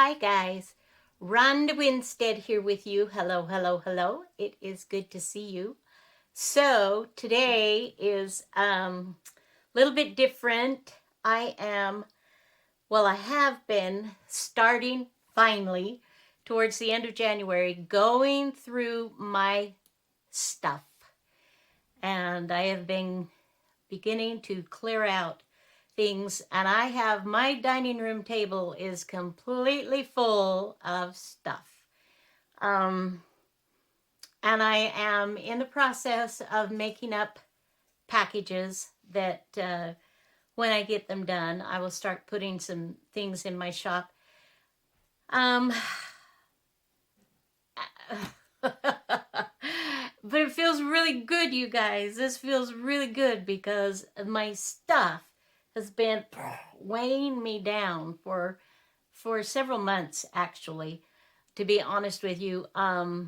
Hi guys, Ronda Winstead here with you. Hello, hello, hello. It is good to see you. So today is a little bit different. I have been starting finally towards the end of January going through my stuff. And I have been beginning to clear out things, and I have my dining room table is completely full of stuff. Um, and I am in the process of making up packages that when I get them done, I will start putting some things in my shop. But it feels really good, you guys. This feels really good because my stuff has been weighing me down for several months, actually. To be honest with you, I,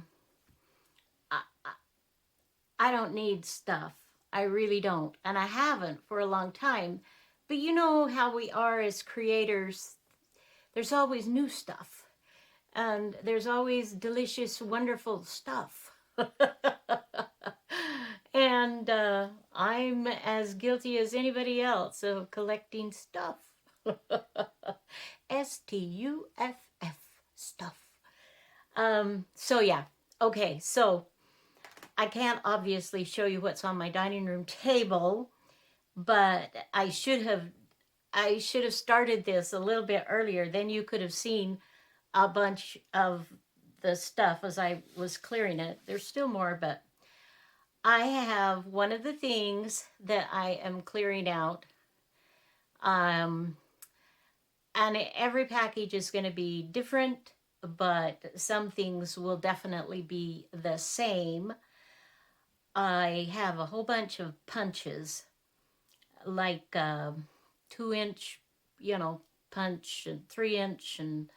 I don't need stuff. I really don't, and I haven't for a long time. But you know how we are as creators. There's always new stuff, and there's always delicious, wonderful stuff. And I'm as guilty as anybody else of collecting stuff. Stuff, stuff. So yeah. Okay, so I can't obviously show you what's on my dining room table, but I should have started this a little bit earlier. Then you could have seen a bunch of the stuff as I was clearing it. There's still more, but I have one of the things that I am clearing out. And every package is going to be different, but some things will definitely be the same. I have a whole bunch of punches, like 2-inch, punch, and 3-inch, and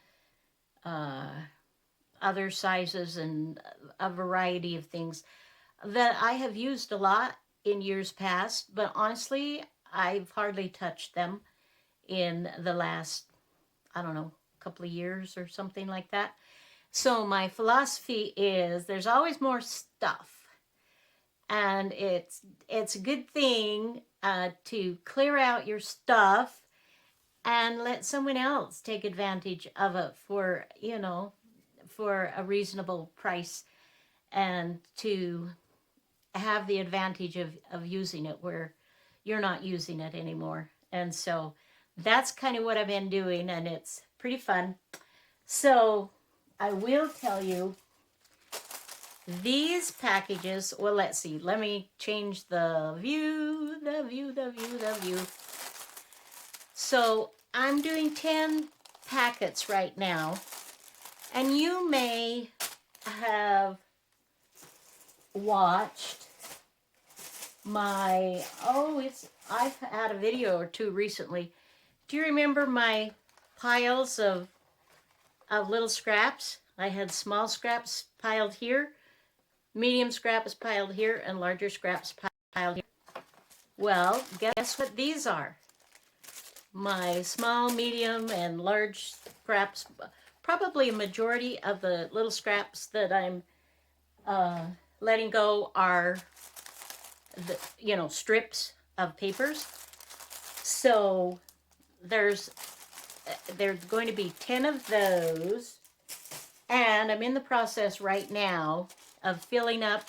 other sizes, and a variety of things that I have used a lot in years past, but honestly, I've hardly touched them in the last, I don't know, couple of years or something like that. So my philosophy is there's always more stuff. And it's a good thing to clear out your stuff and let someone else take advantage of it for a reasonable price, and to have the advantage of using it where you're not using it anymore. And so that's kind of what I've been doing, and it's pretty fun. So I will tell you, these packages, well, let's see. Let me change the view. So I'm doing 10 packets right now. And you may have watched I've had a video or two recently. Do you remember my piles of little scraps? I had small scraps piled here, medium scraps piled here, and larger scraps piled here. Well, guess what these are? My small, medium, and large scraps. Probably a majority of the little scraps that I'm letting go are strips of papers. So there's going to be 10 of those, and I'm in the process right now of filling up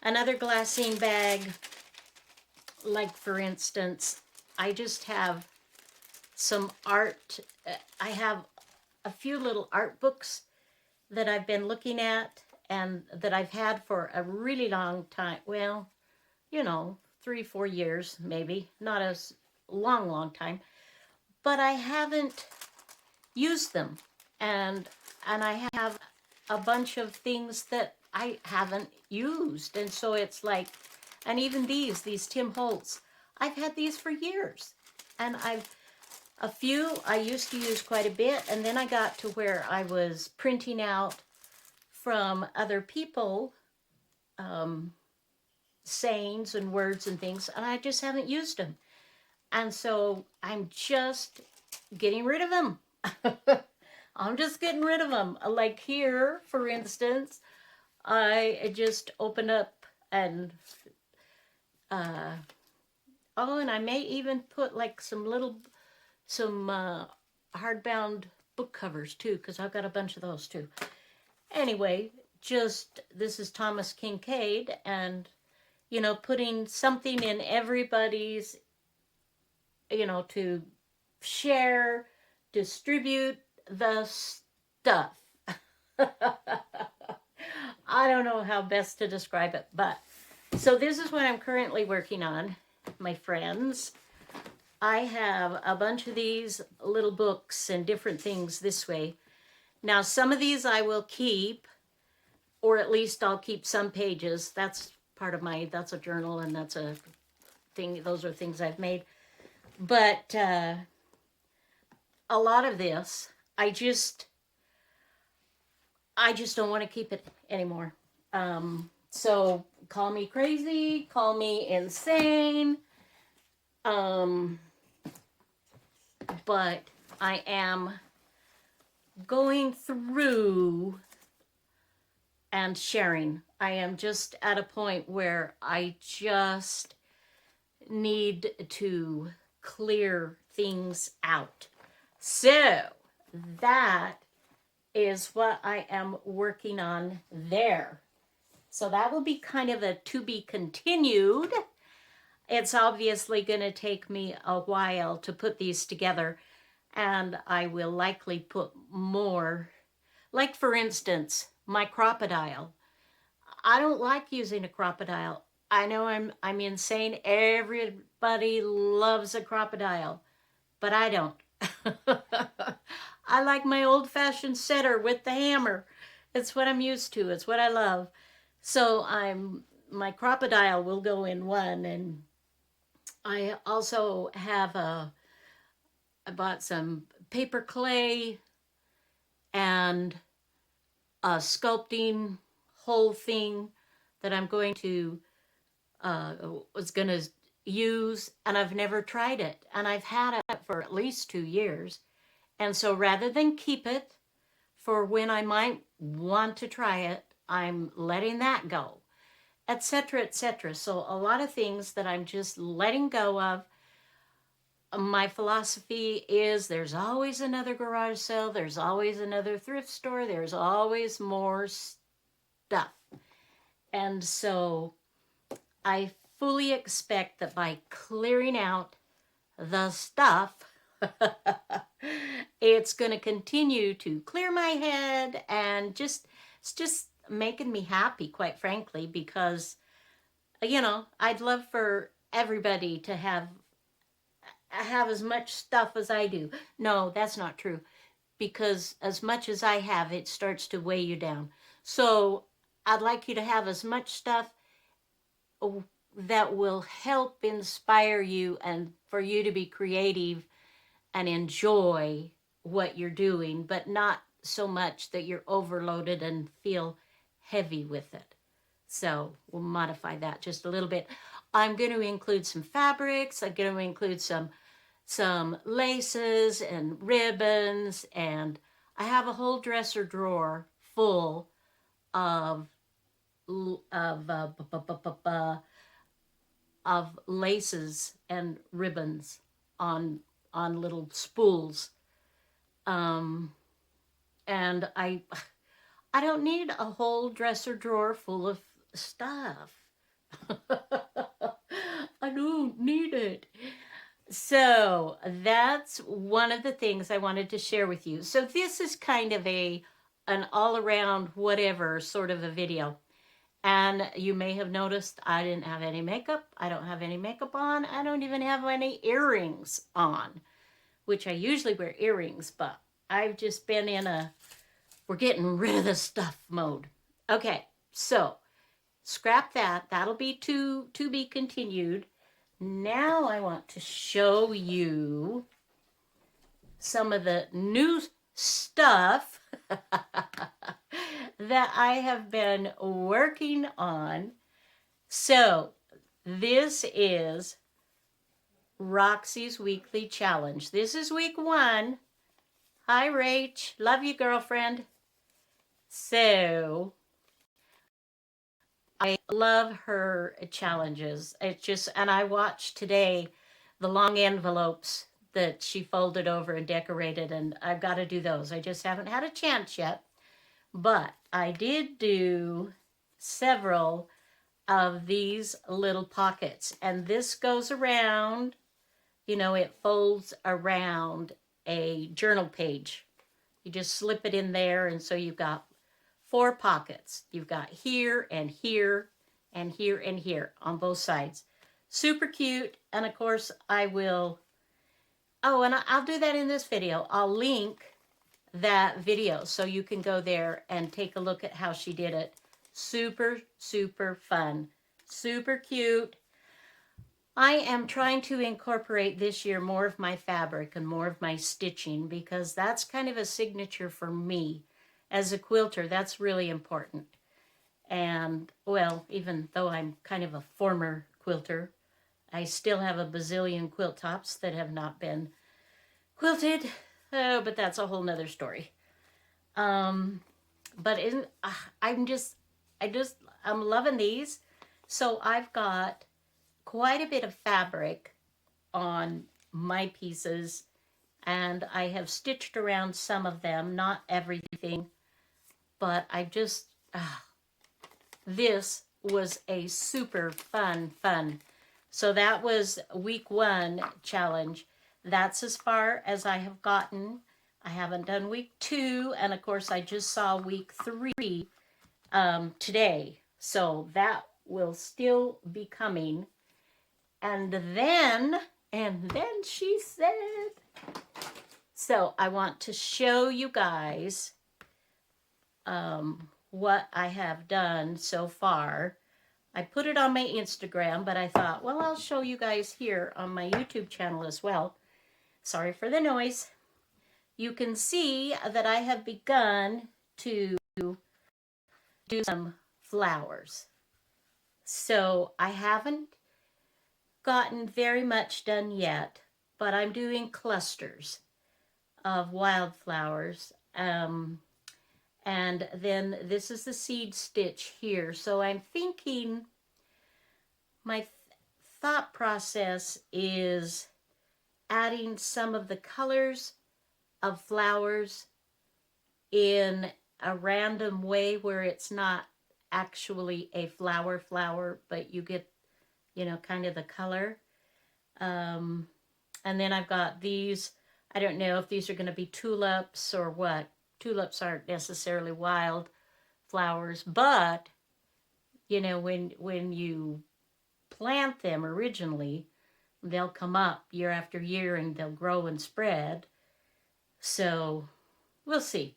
another glassine bag. Like, for instance, I just have some art. I have a few little art books that I've been looking at and that I've had for a really long time. Well, 3-4 years, maybe. Not a long time. But I haven't used them. And I have a bunch of things that I haven't used. And so it's like, and even these Tim Holtz, I've had these for years. And a few I used to use quite a bit, and then I got to where I was printing out from other people sayings and words and things, and I just haven't used them. And so I'm just getting rid of them. I'm just getting rid of them. Like here, for instance, I just opened up and, uh, oh, and I may even put like some hardbound book covers too, because I've got a bunch of those too. Anyway, just this is Thomas Kincaid, and putting something in everybody's, to share, distribute the stuff. I don't know how best to describe it, but so this is what I'm currently working on, my friends. I have a bunch of these little books and different things this way. Now, some of these I will keep, or at least I'll keep some pages. That's part of that's a journal, and that's a thing. Those are things I've made. But a lot of this, I just don't want to keep it anymore. So call me crazy, call me insane. But I am going through and sharing. I am just at a point where I just need to clear things out. So that is what I am working on there. So that will be kind of a to be continued. It's obviously going to take me a while to put these together, and I will likely put more. Like, for instance, my crocodile. I don't like using a crocodile. I know I'm insane. Everybody loves a crocodile, but I don't. I like my old-fashioned setter with the hammer. It's what I'm used to. It's what I love. So my crocodile will go in one, and I also have I bought some paper clay and a sculpting whole thing that I'm going to was going to use, and I've never tried it, and I've had it for at least 2 years. And so rather than keep it for when I might want to try it, I'm letting that go, etc., etc. So a lot of things that I'm just letting go of. My philosophy is there's always another garage sale, there's always another thrift store, there's always more stuff. And so I fully expect that by clearing out the stuff, it's going to continue to clear my head, and it's just making me happy, quite frankly, because I'd love for everybody to have as much stuff as I do. No, that's not true, because as much as I have, it starts to weigh you down. So I'd like you to have as much stuff that will help inspire you and for you to be creative and enjoy what you're doing, but not so much that you're overloaded and feel heavy with it. So we'll modify that just a little bit. I'm going to include some fabrics. I'm going to include some laces and ribbons, and I have a whole dresser drawer full of of laces and ribbons on little spools. And I don't need a whole dresser drawer full of stuff. I don't need it. So that's one of the things I wanted to share with you. So this is kind of an all-around whatever sort of a video. And you may have noticed I didn't have any makeup. I don't have any makeup on. I don't even have any earrings on, which I usually wear earrings, but I've just been in we're getting rid of the stuff mode. Okay, so scrap that. That'll be to be continued. Now I want to show you some of the new stuff that I have been working on. So this is Roxy's weekly challenge. This is week 1. Hi, Rach. Love you, girlfriend. So I love her challenges. It's just, and I watched today the long envelopes that she folded over and decorated, and I've got to do those. I just haven't had a chance yet, but I did do several of these little pockets, and this goes around, you know, it folds around a journal page. You just slip it in there, and so you've got 4 pockets. You've got here and here and here and here on both sides. Super cute. And of course I will, oh, and I'll do that in this video. I'll link that video so you can go there and take a look at how she did it. Super, super fun. Super cute. I am trying to incorporate this year more of my fabric and more of my stitching, because that's kind of a signature for me. As a quilter, that's really important. And, well, even though I'm kind of a former quilter, I still have a bazillion quilt tops that have not been quilted. Oh, but that's a whole nother story. But I'm loving these. So I've got quite a bit of fabric on my pieces, and I have stitched around some of them, not everything, but I just, this was a super fun. So that was week 1 challenge. That's as far as I have gotten. I haven't done week 2, and of course I just saw week 3 today. So that will still be coming. And then she said, so I want to show you guys what I have done so far. I put it on my Instagram, but I thought, well, I'll show you guys here on my YouTube channel as well. Sorry for the noise. You can see that I have begun to do some flowers. So I haven't gotten very much done yet, but I'm doing clusters of wildflowers. And then this is the seed stitch here. So I'm thinking, my thought process is adding some of the colors of flowers in a random way where it's not actually a flower, but you get, you know, kind of the color. And then I've got these, I don't know if these are going to be tulips or what. Tulips aren't necessarily wild flowers, but, you know, when you plant them originally, they'll come up year after year and they'll grow and spread. So we'll see.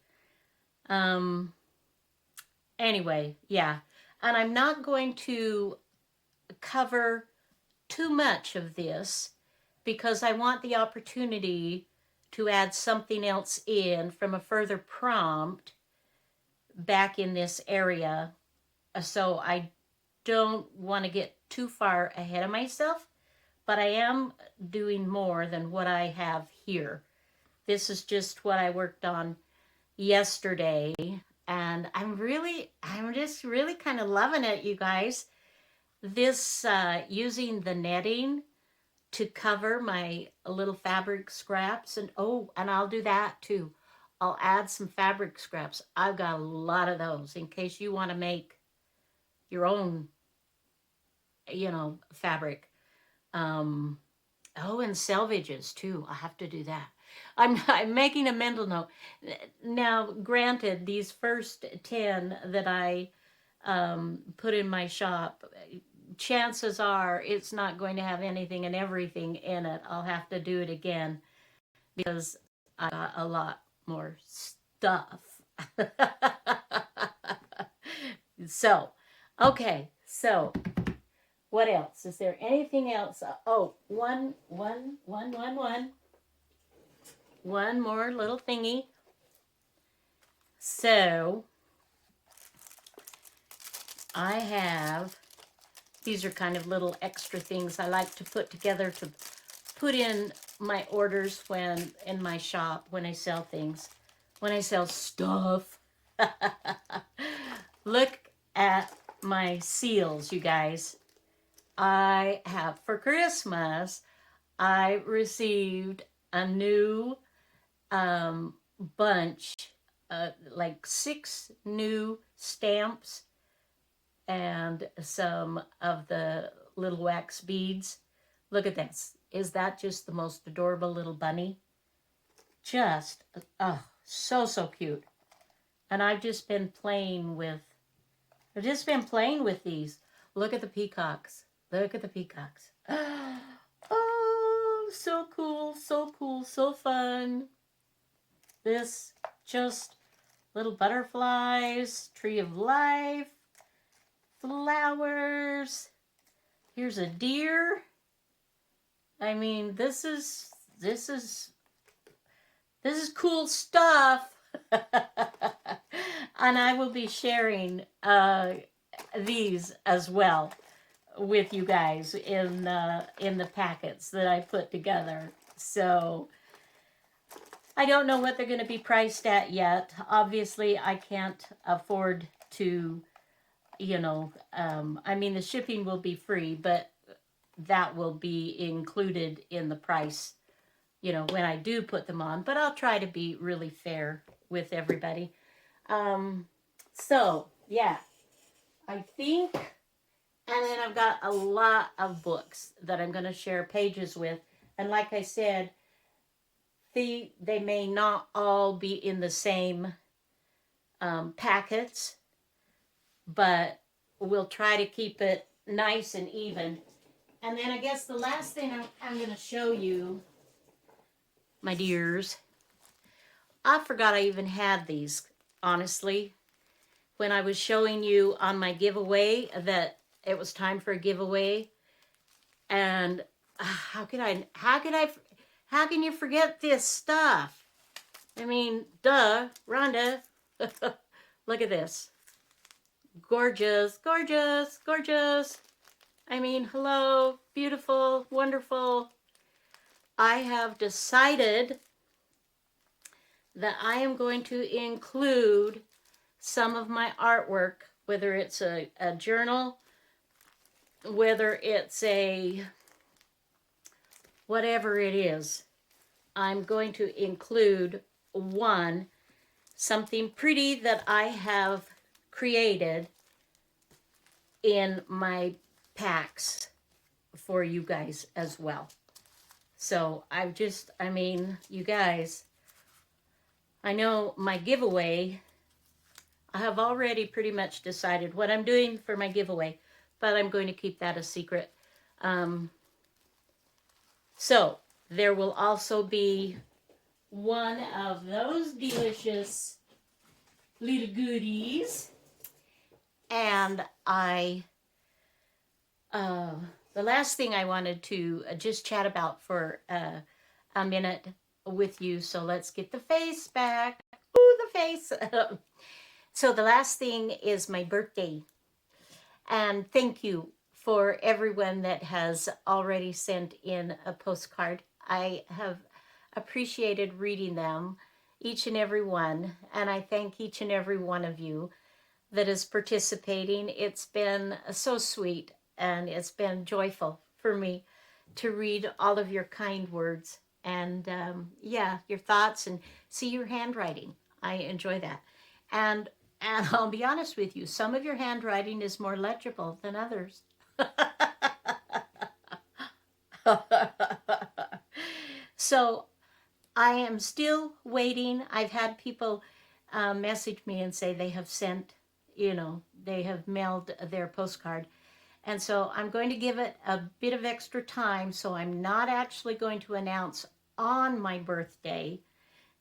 Anyway, yeah. And I'm not going to cover too much of this because I want the opportunity to add something else in from a further prompt back in this area. So I don't want to get too far ahead of myself, but I am doing more than what I have here. This is just what I worked on yesterday, and I'm just really kind of loving it, you guys. This using the netting to cover my little fabric scraps, and oh, and I'll do that too. I'll add some fabric scraps. I've got a lot of those in case you want to make your own, you know, fabric. Oh, and selvages too. I have to do that. I'm making a mental note. Now, granted, these first 10 that I put in my shop, chances are it's not going to have anything and everything in it. I'll have to do it again because I got a lot more stuff. So, okay, so what else? Is there anything else? Oh, one more little thingy. So I have, these are kind of little extra things I like to put together to put in my orders when in my shop, when I sell things, when I sell stuff. Look at my seals, you guys. I have, for Christmas, I received a new bunch, like 6 new stamps and some of the little wax beads. Look at this. Is that just the most adorable little bunny? Just, oh, so, so cute. And I've just been playing with these. Look at the peacocks. Look at the peacocks. Oh, so cool, so cool, so fun. This just little butterflies, tree of life, flowers. Here's a deer. I mean, this is cool stuff. And I will be sharing these as well with you guys in the packets that I put together. So I don't know what they're going to be priced at yet. Obviously, I can't afford to, I mean, the shipping will be free, but that will be included in the price, when I do put them on. But I'll try to be really fair with everybody. So, yeah, I think, and then I've got a lot of books that I'm going to share pages with. And like I said, they may not all be in the same packets, but we'll try to keep it nice and even. And then I guess the last thing I'm going to show you, my dears, I forgot I even had these, honestly. When I was showing you on my giveaway that it was time for a giveaway, and how can you forget this stuff? I mean, duh, Rhonda. Look at this. Gorgeous, gorgeous, gorgeous. I mean, hello, beautiful, wonderful. I have decided that I am going to include some of my artwork, whether it's a journal, whether it's a whatever it is. I'm going to include something pretty that I have created in my packs for you guys as well. So you guys, I know my giveaway, I have already pretty much decided what I'm doing for my giveaway, but I'm going to keep that a secret. So there will also be one of those delicious little goodies. And the last thing I wanted to just chat about for a minute with you. So let's get the face back. Ooh, the face. So the last thing is my birthday. And thank you for everyone that has already sent in a postcard. I have appreciated reading them, each and every one. And I thank each and every one of you that is participating. It's been so sweet, and it's been joyful for me to read all of your kind words and your thoughts and see your handwriting. I enjoy that. And I'll be honest with you, some of your handwriting is more legible than others. So I am still waiting. I've had people message me and say they have sent, they have mailed their postcard. And so I'm going to give it a bit of extra time. So I'm not actually going to announce on my birthday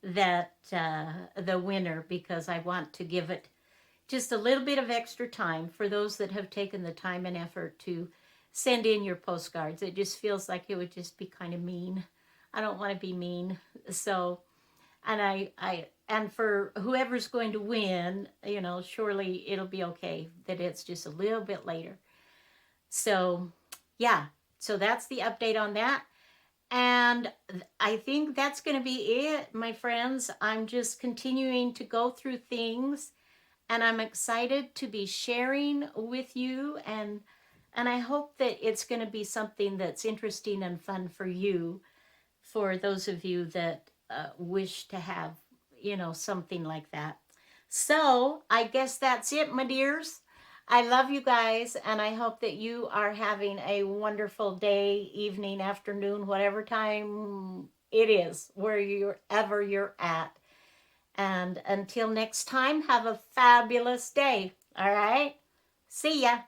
that the winner, because I want to give it just a little bit of extra time for those that have taken the time and effort to send in your postcards. It just feels like it would just be kind of mean. I don't want to be mean. So, and and for whoever's going to win, surely it'll be okay that it's just a little bit later. So, yeah. So that's the update on that. And I think that's going to be it, my friends. I'm just continuing to go through things, and I'm excited to be sharing with you, and I hope that it's going to be something that's interesting and fun for you, for those of you that wish to have, something like that. So I guess that's it, my dears. I love you guys, and I hope that you are having a wonderful day, evening, afternoon, whatever time it is, wherever you're at. And until next time, have a fabulous day. All right? See ya.